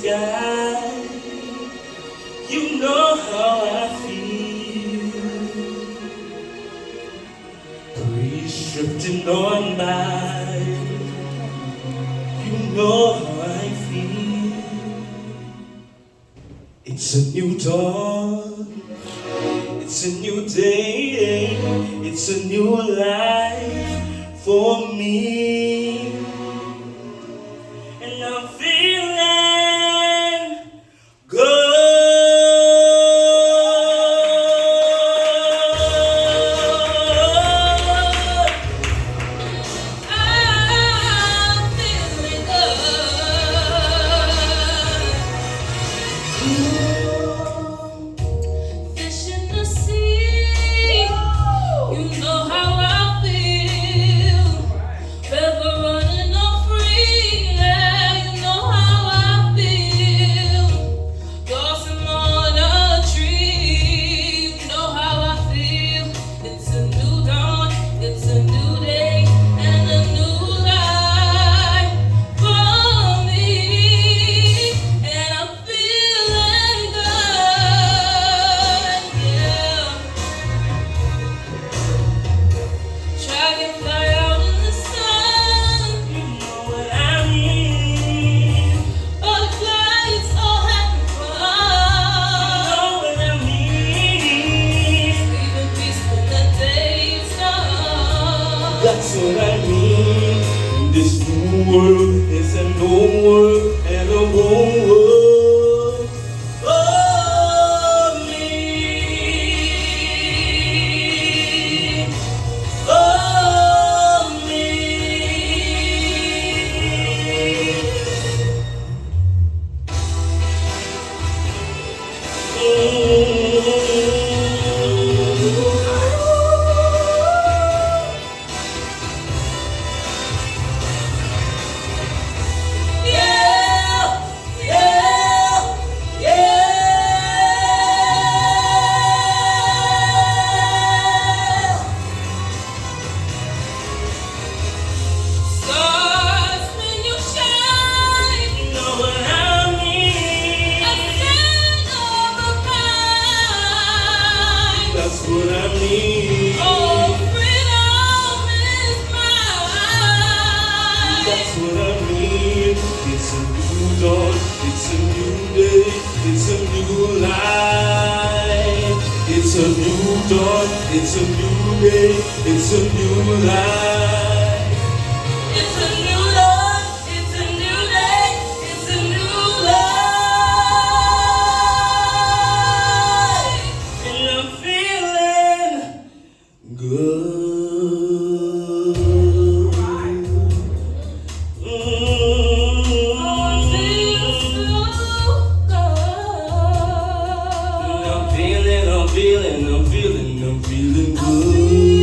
sky. You know how I feel. Breeze drifting on by. You know how I feel. It's a new dawn. It's a new day. It's a new life for me. And I'm feeling good. I'm feeling good. Fish in the sea, you know how I feel. River running on free, yeah, you know how I feel. Blossom on a tree, you know how I feel. It's a new dawn, it's a new day, and a new life for me. And I'm feeling good, yeah. Dragonfly out in the sun, You know what I mean. butterflies all having You fun. know what I mean. Sleep in peace when the day's done. That's what I mean. This new world is an old world and a whole world for me. For me. Yeah, yeah, yeah. Stars when you shine, You know what I mean. a sign of a kind. That's what I mean. Oh, freedom is mine. That's what I mean. It's a new dawn, it's a new day, it's a new life. It's a new dawn, it's a new day, it's a new life. It's a new dawn, it's a new day, it's a new life. And I'm feeling good. Oh, it feels so good. I'm feeling good.